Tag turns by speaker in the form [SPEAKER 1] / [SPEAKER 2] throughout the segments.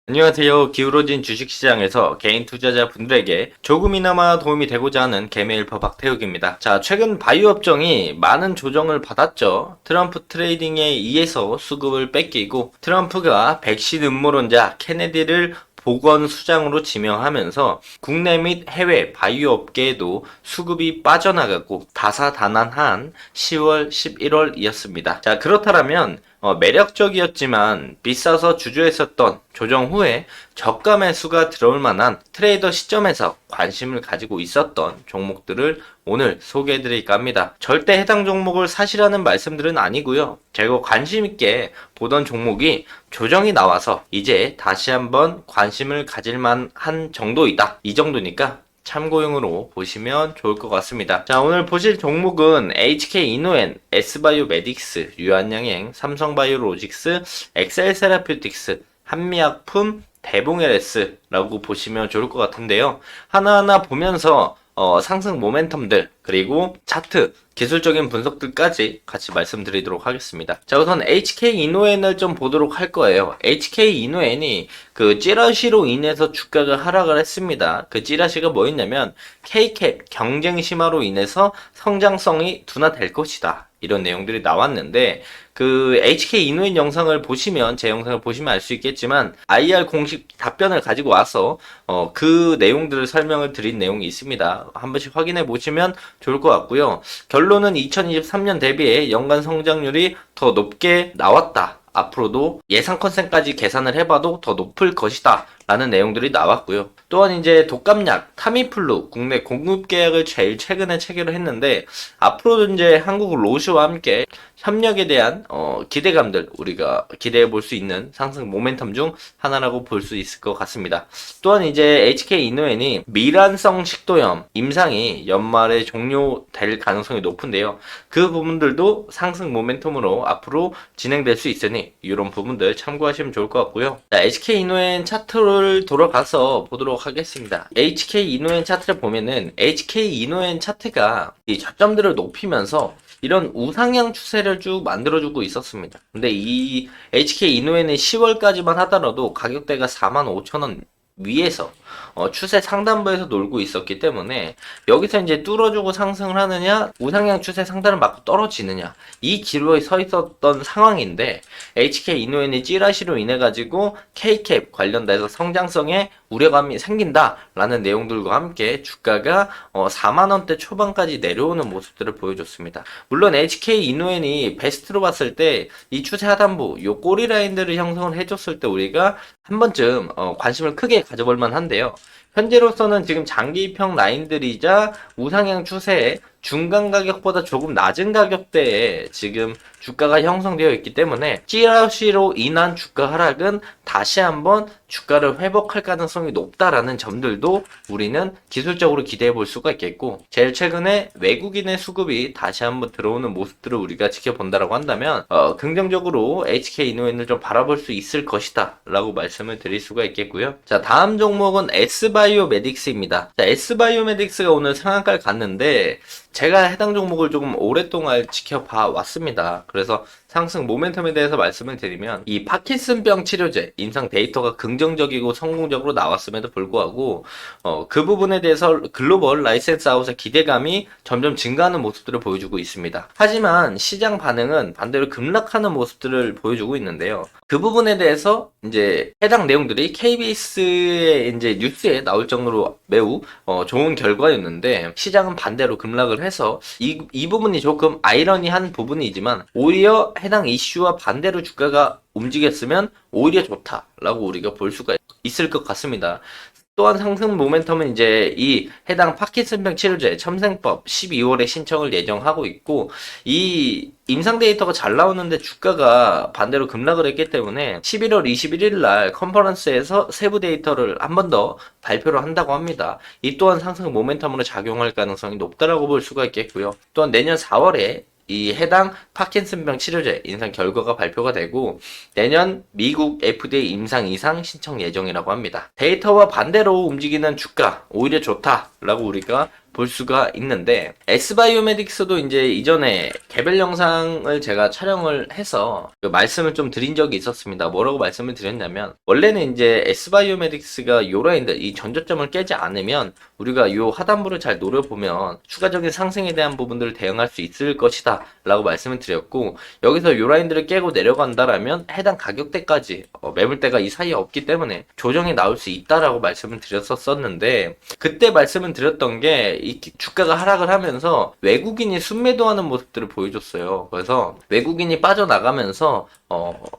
[SPEAKER 1] 안녕하세요. 기울어진 주식시장에서 개인 투자자분들에게 조금이나마 도움이 되고자 하는 개미일퍼 박태욱입니다. 자, 최근 바이오 업종이 많은 조정을 받았죠. 트럼프 트레이딩에 의해서 수급을 뺏기고 트럼프가 백신 음모론자 케네디를 보건 수장으로 지명하면서 국내 및 해외 바이오 업계에도 수급이 빠져나가고 다사다난한 10월, 11월이었습니다. 자, 그렇다면 매력적이었지만 비싸서 주저했었던 조정 후에 저가 매수가 들어올 만한 트레이더 시점에서 관심을 가지고 있었던 종목들을 오늘 소개해드릴까 합니다. 절대 해당 종목을 사시라는 말씀들은 아니고요. 제가 관심있게 보던 종목이 조정이 나와서 이제 다시 한번 관심을 가질 만한 정도이다. 이 정도니까 참고용으로 보시면 좋을 것 같습니다. 자, 오늘 보실 종목은 HK이노엔, S바이오메딕스, 유한양행, 삼성바이오로직스, 엑셀세라퓨틱스, 한미약품, 대봉LS라고 보시면 좋을 것 같은데요. 하나하나 보면서 상승 모멘텀들 그리고 차트 기술적인 분석들까지 같이 말씀드리도록 하겠습니다. 자, 우선 HK이노엔을 좀 보도록 할 거예요. HK이노엔이 그 찌라시로 인해서 주가가 하락을 했습니다. 그 찌라시가 뭐였냐면 K캡 경쟁 심화로 인해서 성장성이 둔화될 것이다. 이런 내용들이 나왔는데 그 HK이노엔 영상을 보시면 제 영상을 보시면 알 수 있겠지만 IR 공식 답변을 가지고 와서 그 내용들을 설명을 드린 내용이 있습니다. 한 번씩 확인해 보시면 좋을 것 같고요. 결론은 2023년 대비해 연간 성장률이 더 높게 나왔다. 앞으로도 예상 컨센까지 계산을 해봐도 더 높을 것이다. 라는 내용들이 나왔고요. 또한 이제 독감약 타미플루 국내 공급 계약을 제일 최근에 체결을 했는데 앞으로도 이제 한국 로슈와 함께 협력에 대한 기대감들 우리가 기대해 볼 수 있는 상승 모멘텀 중 하나라고 볼 수 있을 것 같습니다. 또한 이제 HK이노엔이 미란성 식도염 임상이 연말에 종료될 가능성이 높은데요. 그 부분들도 상승 모멘텀으로 앞으로 진행될 수 있으니 이런 부분들 참고하시면 좋을 것 같고요. 자, HK이노엔 차트를 돌아가서 보도록 하겠습니다. HK이노엔 차트를 보면은 HK이노엔 차트가 이 저점들을 높이면서 이런 우상향 추세를 쭉 만들어주고 있었습니다. 근데 이 HK이노엔은 10월까지만 하더라도 가격대가 45,000원 위에서 추세 상단부에서 놀고 있었기 때문에 여기서 이제 뚫어주고 상승을 하느냐 우상향 추세 상단을 맞고 떨어지느냐 이 기로에 서 있었던 상황인데 HK이노엔이 찌라시로 인해 가지고 K캡 관련돼서 성장성에 우려감이 생긴다라는 내용들과 함께 주가가 4만원대 초반까지 내려오는 모습들을 보여줬습니다. 물론 HK이노엔이 베스트로 봤을 때 이 추세 하단부 요 꼬리 라인들을 형성을 해줬을 때 우리가 한 번쯤 관심을 크게 가져볼 만한데요. 현재로서는 지금 장기평 라인들이자 우상향 추세에 중간 가격보다 조금 낮은 가격대에 지금 주가가 형성되어 있기 때문에 찌라시로 인한 주가 하락은 다시 한번 주가를 회복할 가능성이 높다라는 점들도 우리는 기술적으로 기대해 볼 수가 있겠고 제일 최근에 외국인의 수급이 다시 한번 들어오는 모습들을 우리가 지켜본다라고 한다면 긍정적으로 HK이노엔을 좀 바라볼 수 있을 것이다 라고 말씀을 드릴 수가 있겠고요. 자, 다음 종목은 S바이오메딕스입니다. 자, S바이오메딕스가 오늘 상한가를 갔는데 제가 해당 종목을 조금 오랫동안 지켜봐 왔습니다. 그래서 상승 모멘텀에 대해서 말씀을 드리면 이 파킨슨병 치료제 임상 데이터가 긍정적이고 성공적으로 나왔음에도 불구하고 그 부분에 대해서 글로벌 라이센스 아웃의 기대감이 점점 증가하는 모습들을 보여주고 있습니다. 하지만 시장 반응은 반대로 급락하는 모습들을 보여주고 있는데요. 그 부분에 대해서 이제 해당 내용들이 KBS의 이제 뉴스에 나올 정도로 매우 좋은 결과였는데 시장은 반대로 급락을 해서 이 부분이 조금 아이러니한 부분이지만 오히려 해당 이슈와 반대로 주가가 움직였으면 오히려 좋다라고 우리가 볼 수가 있을 것 같습니다. 또한 상승 모멘텀은 이제 이 해당 파킨슨병 치료제 첨생법 12월에 신청을 예정하고 있고 이 임상 데이터가 잘 나오는데 주가가 반대로 급락을 했기 때문에 11월 21일 날 컨퍼런스에서 세부 데이터를 한 번 더 발표를 한다고 합니다. 이 또한 상승 모멘텀으로 작용할 가능성이 높다라고 볼 수가 있겠고요. 또한 내년 4월에 이 해당 파킨슨병 치료제 임상 결과가 발표가 되고 내년 미국 FDA 임상 이상 신청 예정이라고 합니다. 데이터와 반대로 움직이는 주가 오히려 좋다라고 우리가 볼 수가 있는데, S바이오메딕스도 이제 이전에 개별 영상을 제가 촬영을 해서 그 말씀을 좀 드린 적이 있었습니다. 뭐라고 말씀을 드렸냐면, 원래는 이제 S바이오메딕스가 요 라인들, 이 전저점을 깨지 않으면 우리가 요 하단부를 잘 노려보면 추가적인 상승에 대한 부분들을 대응할 수 있을 것이다 라고 말씀을 드렸고, 여기서 요 라인들을 깨고 내려간다라면 해당 가격대까지 매물대가 이 사이에 없기 때문에 조정이 나올 수 있다라고 말씀을 드렸었는데, 그때 말씀을 드렸던 게 이 주가가 하락을 하면서 외국인이 순매도하는 모습들을 보여줬어요. 그래서 외국인이 빠져나가면서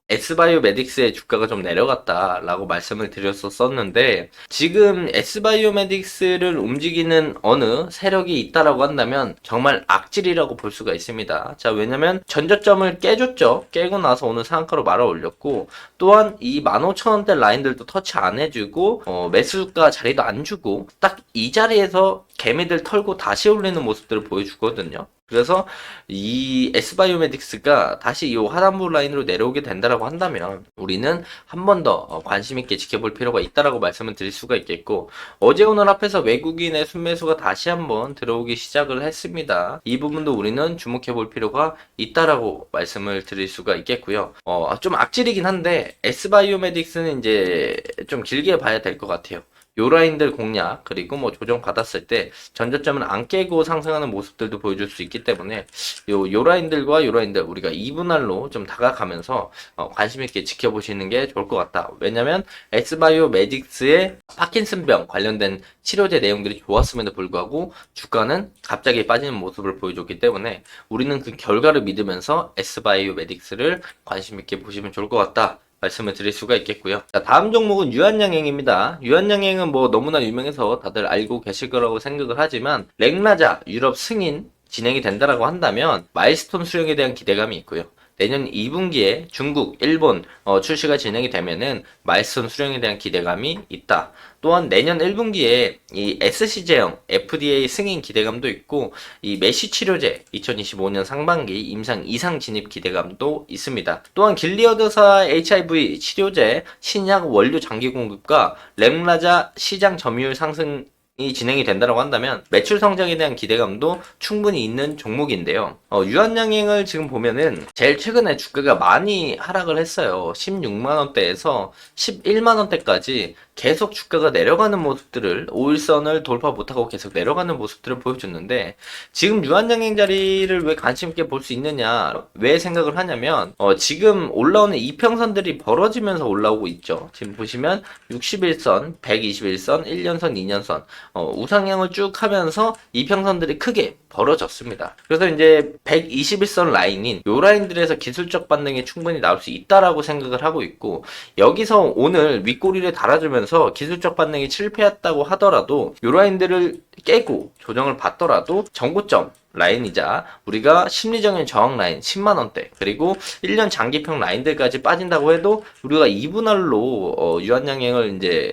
[SPEAKER 1] S바이오메딕스의 주가가 좀 내려갔다라고 말씀을 드렸었는데, 지금 S바이오메딕스를 움직이는 어느 세력이 있다라고 한다면 정말 악질이라고 볼 수가 있습니다. 자, 왜냐면 전저점을 깨줬죠. 깨고 나서 오늘 상한가로 말아 올렸고, 또한 이 15,000원대 라인들도 터치 안 해주고 매수가 자리도 안 주고 딱 이 자리에서 개미들 털고 다시 올리는 모습들을 보여주거든요. 그래서 이 S바이오메딕스가 다시 이 하단부 라인으로 내려오게 된다라고 한다면 우리는 한 번 더 관심 있게 지켜볼 필요가 있다라고 말씀을 드릴 수가 있겠고, 어제 오늘 앞에서 외국인의 순매수가 다시 한번 들어오기 시작을 했습니다. 이 부분도 우리는 주목해 볼 필요가 있다라고 말씀을 드릴 수가 있겠고요. 좀 악질이긴 한데 S바이오메딕스는 이제 좀 길게 봐야 될 것 같아요. 요 라인들 공략, 그리고 뭐 조정 받았을 때 전저점을 안 깨고 상승하는 모습들도 보여줄 수 있기 때문에 요 라인들과 요 라인들 우리가 이분할로 좀 다가가면서 관심 있게 지켜보시는 게 좋을 것 같다. 왜냐면 S바이오메딕스의 파킨슨병 관련된 치료제 내용들이 좋았음에도 불구하고 주가는 갑자기 빠지는 모습을 보여줬기 때문에 우리는 그 결과를 믿으면서 S바이오메딕스를 관심 있게 보시면 좋을 것 같다 말씀을 드릴 수가 있겠고요. 자, 다음 종목은 유한양행입니다. 유한양행은 뭐 너무나 유명해서 다들 알고 계실 거라고 생각을 하지만, 렉라자 유럽 승인 진행이 된다라고 한다면 마일스톤 수령에 대한 기대감이 있고요. 내년 2분기에 중국, 일본 출시가 진행이 되면은 마일스톤 수령에 대한 기대감이 있다. 또한 내년 1분기에 이 SC제형 FDA 승인 기대감도 있고, 이 메시 치료제 2025년 상반기 임상 이상 진입 기대감도 있습니다. 또한 길리어드사 HIV 치료제 신약 원료 장기 공급과 렉라자 시장 점유율 상승 이 진행이 된다고 한다면 매출 성장에 대한 기대감도 충분히 있는 종목인데요. 유한양행을 지금 보면은 제일 최근에 주가가 많이 하락을 했어요. 16만원대에서 11만원대까지 계속 주가가 내려가는 모습들을, 5일선을 돌파 못하고 계속 내려가는 모습들을 보여줬는데, 지금 유한양행 자리를 왜 관심 있게 볼 수 있느냐, 왜 생각을 하냐면 지금 올라오는 이평선들이 벌어지면서 올라오고 있죠. 지금 보시면 61선, 121선, 1년선, 2년선 우상향을 쭉 하면서 이평선들이 크게 벌어졌습니다. 그래서 이제 121선 라인인 요 라인들에서 기술적 반등이 충분히 나올 수 있다라고 생각을 하고 있고, 여기서 오늘 윗꼬리를 달아주면서 기술적 반등이 실패했다고 하더라도 요 라인들을 깨고 조정을 받더라도 정고점 라인이자 우리가 심리적인 저항 라인 10만원대, 그리고 1년 장기평 라인들까지 빠진다고 해도 우리가 2분할로 유한양행을 이제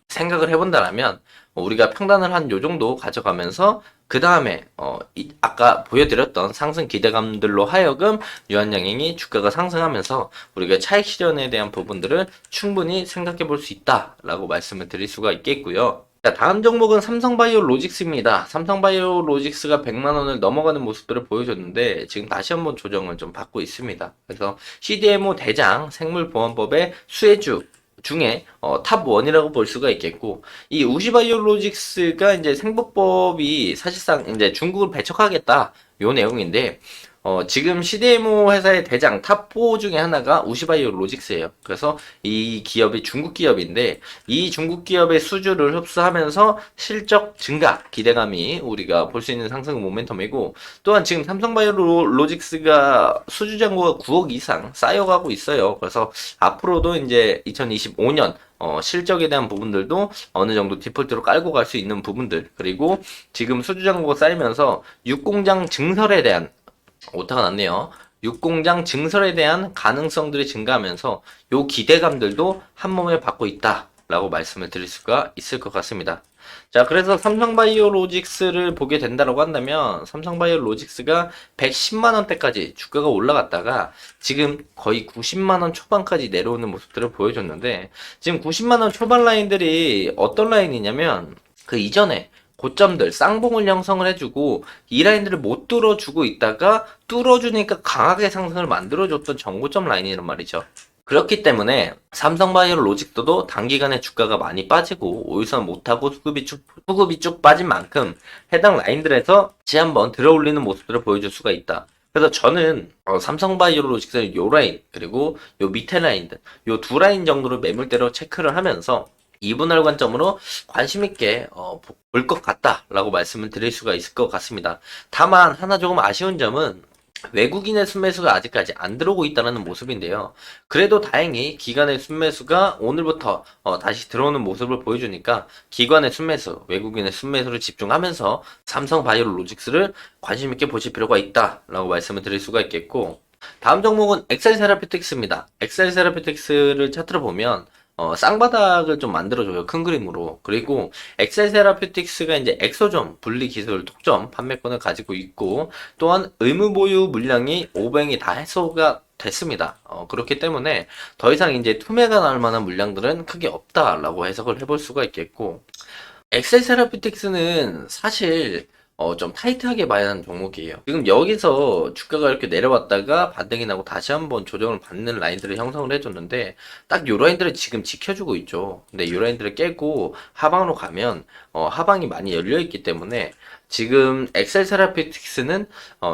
[SPEAKER 1] 생각을 해본다라면 우리가 평단을 한 요 정도 가져가면서 그 다음에 아까 보여드렸던 상승 기대감들로 하여금 유한양행이 주가가 상승하면서 우리가 차익 실현에 대한 부분들을 충분히 생각해 볼 수 있다라고 말씀을 드릴 수가 있겠고요. 자, 다음 종목은 삼성바이오로직스입니다. 삼성바이오로직스가 100만원을 넘어가는 모습들을 보여줬는데 지금 다시 한번 조정을 좀 받고 있습니다. 그래서 CDMO 대장 생물보안법의 수혜주 중에 탑1이라고 볼 수가 있겠고, 이 우시바이오로직스가 이제 생법법이 사실상 이제 중국을 배척하겠다 요 내용인데, 지금 CDMO 회사의 대장 탑4 중에 하나가 우시바이오로직스예요. 그래서 이 기업이 중국 기업인데, 이 중국 기업의 수주를 흡수하면서 실적 증가 기대감이 우리가 볼 수 있는 상승 모멘텀이고, 또한 지금 삼성바이오로직스가 수주 잔고가 9억 이상 쌓여가고 있어요. 그래서 앞으로도 이제 2025년 실적에 대한 부분들도 어느 정도 디폴트로 깔고 갈 수 있는 부분들, 그리고 지금 수주 잔고가 쌓이면서 육공장 증설에 대한 오타가 났네요. 육공장 증설에 대한 가능성들이 증가하면서 요 기대감들도 한몸에 받고 있다라고 말씀을 드릴 수가 있을 것 같습니다. 자, 그래서 삼성바이오로직스를 보게 된다고 한다면 삼성바이오로직스가 110만원대까지 주가가 올라갔다가 지금 거의 90만원 초반까지 내려오는 모습들을 보여줬는데, 지금 90만원 초반 라인들이 어떤 라인이냐면 그 이전에 고점들 쌍봉을 형성을 해주고 이 라인들을 못 뚫어주고 있다가 뚫어주니까 강하게 상승을 만들어줬던 정고점 라인이란 말이죠. 그렇기 때문에 삼성바이오로직도 단기간에 주가가 많이 빠지고 5일선 못하고 수급이 쭉 빠진 만큼 해당 라인들에서 다시 한번 들어올리는 모습들을 보여줄 수가 있다. 그래서 저는 삼성바이오로직스의 요 라인 그리고 요 밑에 라인들 요 두 라인 정도를 매물대로 체크를 하면서 2분할 관점으로 관심 있게 볼 것 같다라고 말씀을 드릴 수가 있을 것 같습니다. 다만 하나 조금 아쉬운 점은 외국인의 순매수가 아직까지 안 들어오고 있다는 모습인데요. 그래도 다행히 기관의 순매수가 오늘부터 다시 들어오는 모습을 보여주니까 기관의 순매수, 외국인의 순매수를 집중하면서 삼성바이오로직스를 관심 있게 보실 필요가 있다라고 말씀을 드릴 수가 있겠고, 다음 종목은 엑셀세라피틱스입니다. 엑셀세라피틱스를 차트로 보면 쌍바닥을 좀 만들어줘요. 큰 그림으로. 그리고 엑셀세라피틱스가 이제 엑소점 분리 기술 독점 판매권을 가지고 있고, 또한 의무 보유 물량이 500이 다 해소가 됐습니다. 그렇기 때문에 더 이상 이제 투매가 나올 만한 물량들은 크게 없다라고 해석을 해볼 수가 있겠고, 엑셀세라피틱스는 사실 좀 타이트하게 봐야 하는 종목이에요. 지금 여기서 주가가 이렇게 내려왔다가 반등이 나고 다시 한번 조정을 받는 라인들을 형성을 해줬는데 딱 요 라인들을 지금 지켜주고 있죠. 근데 요 라인들을 깨고 하방으로 가면 하방이 많이 열려있기 때문에 지금 엑셀 세라피틱스는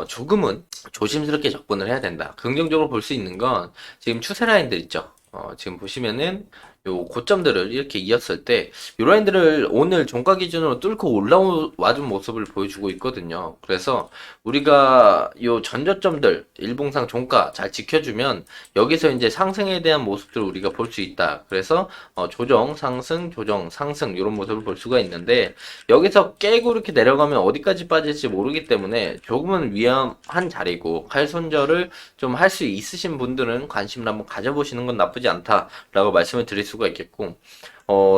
[SPEAKER 1] 조금은 조심스럽게 접근을 해야 된다. 긍정적으로 볼 수 있는 건 지금 추세 라인들 있죠. 지금 보시면은 요 고점들을 이렇게 이었을 때 요 라인들을 오늘 종가 기준으로 뚫고 올라와준 모습을 보여주고 있거든요. 그래서 우리가 요 전저점들 일봉상 종가 잘 지켜주면 여기서 이제 상승에 대한 모습들을 우리가 볼 수 있다. 그래서 조정 상승 조정 상승 이런 모습을 볼 수가 있는데 여기서 깨고 이렇게 내려가면 어디까지 빠질지 모르기 때문에 조금은 위험한 자리고 칼손절을 좀 할 수 있으신 분들은 관심을 한번 가져보시는 건 나쁘지 않다라고 말씀을 드릴 수가 있겠고,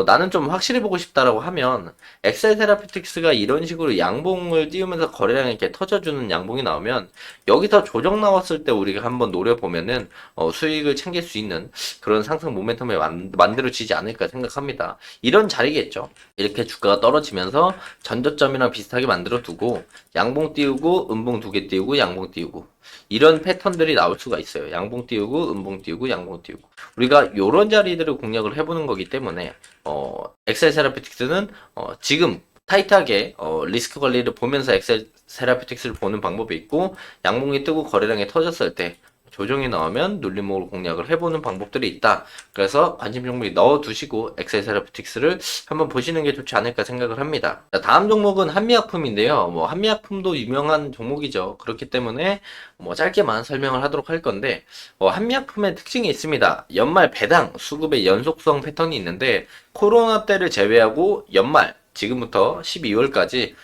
[SPEAKER 1] 나는 좀 확실히 보고 싶다라고 하면 엑셀 세라피틱스가 이런 식으로 양봉을 띄우면서 거래량이 이렇게 터져주는 양봉이 나오면 여기서 조정 나왔을 때 우리가 한번 노려보면은 수익을 챙길 수 있는 그런 상승 모멘텀이 만들어지지 않을까 생각합니다. 이런 자리겠죠. 이렇게 주가가 떨어지면서 전저점이랑 비슷하게 만들어 두고 양봉 띄우고 음봉 두 개 띄우고 양봉 띄우고 이런 패턴들이 나올 수가 있어요. 양봉 띄우고 음봉 띄우고 양봉 띄우고 우리가 요런 자리들을 공략을 해보는 거기 때문에 엑셀 세라피틱스는 지금 타이트하게 리스크 관리를 보면서 엑셀 세라피틱스를 보는 방법이 있고, 양봉이 뜨고 거래량이 터졌을 때 조정이 나오면 눌림목으로 공략을 해보는 방법들이 있다. 그래서 관심 종목에 넣어두시고 엑셀 세라피틱스를 한번 보시는 게 좋지 않을까 생각을 합니다. 자, 다음 종목은 한미약품인데요. 뭐 한미약품도 유명한 종목이죠. 그렇기 때문에 뭐 짧게만 설명을 하도록 할 건데, 한미약품의 특징이 있습니다. 연말 배당 수급의 연속성 패턴이 있는데 코로나 때를 제외하고 연말 지금부터 12월까지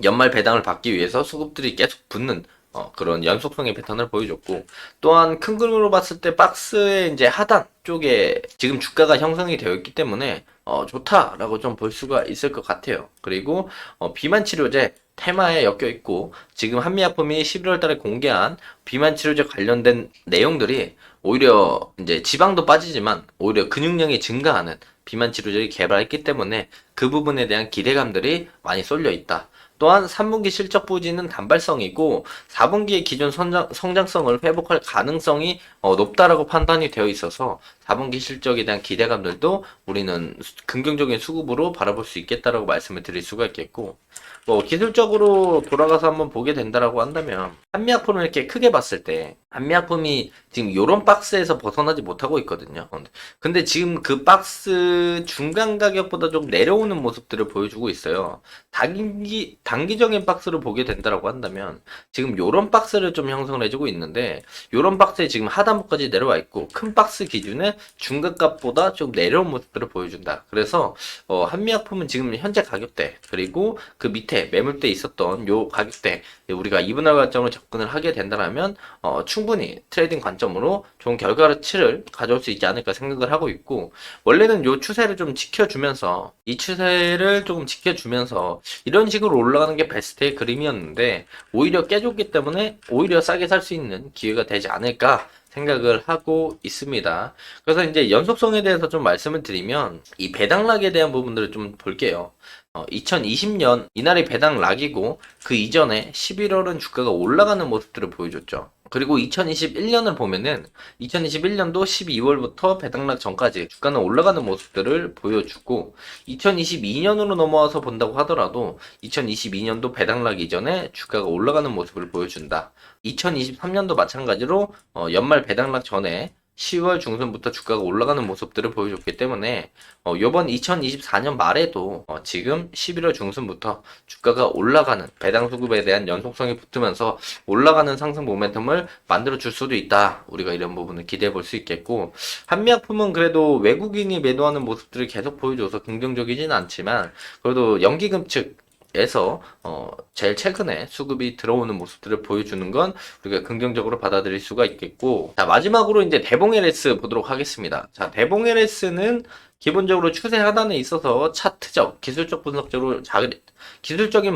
[SPEAKER 1] 연말 배당을 받기 위해서 수급들이 계속 붙는 그런 연속성의 패턴을 보여줬고, 또한 큰 그림으로 봤을 때 박스의 이제 하단 쪽에 지금 주가가 형성이 되어 있기 때문에 좋다라고 좀 볼 수가 있을 것 같아요. 그리고 비만 치료제 테마에 엮여 있고, 지금 한미약품이 11월 달에 공개한 비만 치료제 관련된 내용들이 오히려 이제 지방도 빠지지만 오히려 근육량이 증가하는 비만 치료제를 개발했기 때문에 그 부분에 대한 기대감들이 많이 쏠려 있다. 또한 3분기 실적 부진은 단발성이고 4분기의 기존 성장성을 회복할 가능성이 높다라고 판단이 되어 있어서 4분기 실적에 대한 기대감들도 우리는 긍정적인 수급으로 바라볼 수 있겠다라고 말씀을 드릴 수가 있겠고, 뭐 기술적으로 돌아가서 한번 보게 된다라고 한다면 한미약품을 이렇게 크게 봤을 때 한미약품이 지금 요런 박스에서 벗어나지 못하고 있거든요. 근데 지금 그 박스 중간 가격보다 좀 내려오는 모습들을 보여주고 있어요. 단기적인 박스를 보게 된다라고 한다면 지금 요런 박스를 좀 형성을 해주고 있는데, 요런 박스에 지금 하단부까지 내려와 있고 큰 박스 기준에 중간값보다 좀 내려온 모습들을 보여준다. 그래서 한미약품은 지금 현재 가격대 그리고 그 밑에 매물대 있었던 요 가격대 우리가 2분할 관점으로 접근을 하게 된다면 충분히 트레이딩 관점으로 좋은 결과치를 가져올 수 있지 않을까 생각을 하고 있고, 원래는 요 추세를 좀 지켜주면서 이 추세를 조금 지켜주면서 이런 식으로 올라가는 게 베스트의 그림이었는데 오히려 깨졌기 때문에 오히려 싸게 살 수 있는 기회가 되지 않을까 생각을 하고 있습니다. 그래서 이제 연속성에 대해서 좀 말씀을 드리면 이 배당락에 대한 부분들을 좀 볼게요. 2020년 이날이 배당락이고 그 이전에 11월은 주가가 올라가는 모습들을 보여줬죠. 그리고 2021년을 보면은 2021년도 12월부터 배당락 전까지 주가는 올라가는 모습들을 보여주고 2022년으로 넘어와서 본다고 하더라도 2022년도 배당락 이전에 주가가 올라가는 모습을 보여준다. 2023년도 마찬가지로 연말 배당락 전에 10월 중순부터 주가가 올라가는 모습들을 보여줬기 때문에 요번 2024년 말에도 지금 11월 중순부터 주가가 올라가는 배당 수급에 대한 연속성이 붙으면서 올라가는 상승 모멘텀을 만들어 줄 수도 있다. 우리가 이런 부분을 기대해 볼 수 있겠고 한미약품은 그래도 외국인이 매도하는 모습들을 계속 보여줘서 긍정적이진 않지만 그래도 연기금 측에서 제일 최근에 수급이 들어오는 모습들을 보여주는 건 우리가 긍정적으로 받아들일 수가 있겠고 자 마지막으로 이제 대봉 LS 보도록 하겠습니다. 자 대봉 LS는 기본적으로 추세 하단에 있어서 차트적, 기술적인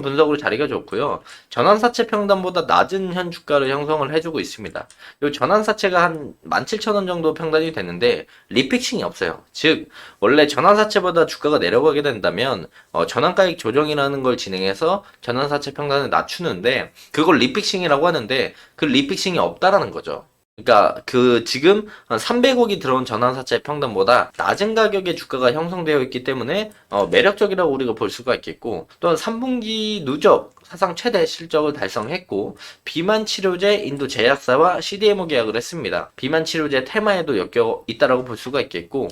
[SPEAKER 1] 분석으로 자리가 좋고요. 전환사채 평단보다 낮은 현 주가를 형성을 해주고 있습니다. 이 전환사채가 한 17,000원 정도 평단이 되는데 리픽싱이 없어요. 즉 원래 전환사채보다 주가가 내려가게 된다면 전환가액 조정이라는 걸 진행해서 전환사채 평단을 낮추는데 그걸 리픽싱이라고 하는데 그 리픽싱이 없다라는 거죠. 그러니까 그 지금 한 300억이 들어온 전환사채 평단보다 낮은 가격의 주가가 형성되어 있기 때문에 매력적이라고 우리가 볼 수가 있겠고 또한 3분기 누적 사상 최대 실적을 달성했고 비만 치료제 인도 제약사와 CDMO 계약을 했습니다. 비만 치료제 테마에도 엮여 있다라고 볼 수가 있겠고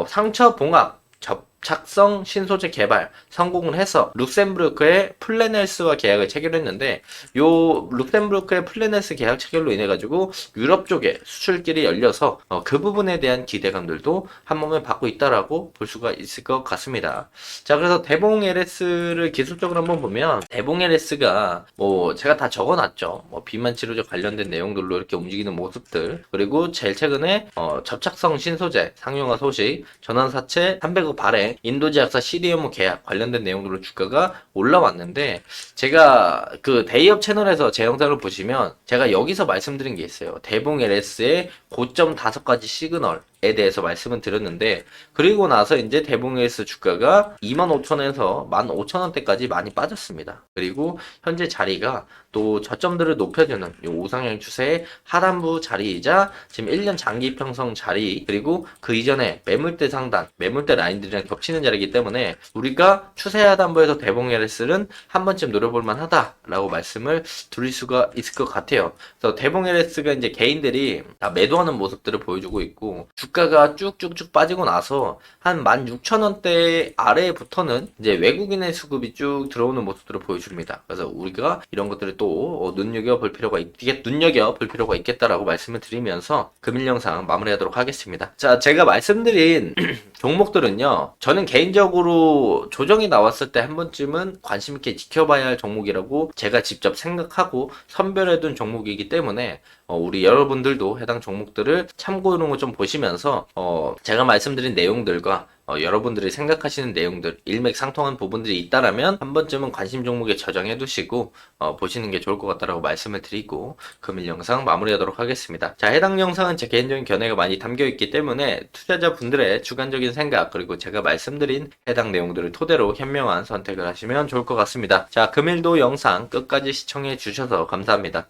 [SPEAKER 1] 상처 봉합 접착성 신소재 개발 성공을 해서 룩셈부르크의 플래넬스와 계약을 체결했는데 요 룩셈부르크의 플래넬스 계약 체결로 인해 가지고 유럽 쪽에 수출길이 열려서 그 부분에 대한 기대감들도 한 몸에 받고 있다라고 볼 수가 있을 것 같습니다. 자 그래서 대봉 LS를 기술적으로 한번 보면 대봉 LS가 뭐 제가 다 적어놨죠. 비만 치료제 관련된 내용들로 이렇게 움직이는 모습들 그리고 제일 최근에 접착성 신소재 상용화 소식 전환사채 300억 발행 인도제약사 CDMO 계약 관련된 내용들로 주가가 올라왔는데 제가 그 데이업 채널에서 제 영상을 보시면 제가 여기서 말씀드린 게 있어요. 대봉 LS의 고점 5가지 시그널에 대해서 말씀을 드렸는데 그리고 나서 이제 대봉 LS 주가가 25,000원에서 15,000원대까지 많이 빠졌습니다. 그리고 현재 자리가 또 저점들을 높여주는 이 우상향 추세의 하단부 자리이자 지금 1년 장기 평성 자리 그리고 그 이전에 매물대 상단, 매물대 라인들이랑 겹치는 자리이기 때문에 우리가 추세 하단부에서 대봉 LS는 한 번쯤 노려볼 만하다라고 말씀을 드릴 수가 있을 것 같아요. 그래서 대봉 LS가 이제 개인들이 다 매도하는 모습들을 보여주고 있고 주가가 쭉쭉쭉 빠지고 나서 한 16,000원대 아래부터는 이제 외국인의 수급이 쭉 들어오는 모습들을 보여줍니다. 그래서 우리가 이런 것들을 또 눈여겨볼 필요가 있겠다라고 말씀을 드리면서 금일 영상 마무리하도록 하겠습니다. 자, 제가 말씀드린 종목들은요, 저는 개인적으로 조정이 나왔을 때 한 번쯤은 관심 있게 지켜봐야 할 종목이라고 제가 직접 생각하고 선별해둔 종목이기 때문에 우리 여러분들도 해당 종목들을 참고로 좀 보시면서 제가 말씀드린 내용들과 여러분들이 생각하시는 내용들 일맥상통한 부분들이 있다라면 한 번쯤은 관심 종목에 저장해 두시고 보시는 게 좋을 것 같다라고 말씀을 드리고 금일 영상 마무리하도록 하겠습니다. 자 해당 영상은 제 개인적인 견해가 많이 담겨 있기 때문에 투자자분들의 주관적인 생각 그리고 제가 말씀드린 해당 내용들을 토대로 현명한 선택을 하시면 좋을 것 같습니다. 자 금일도 영상 끝까지 시청해 주셔서 감사합니다.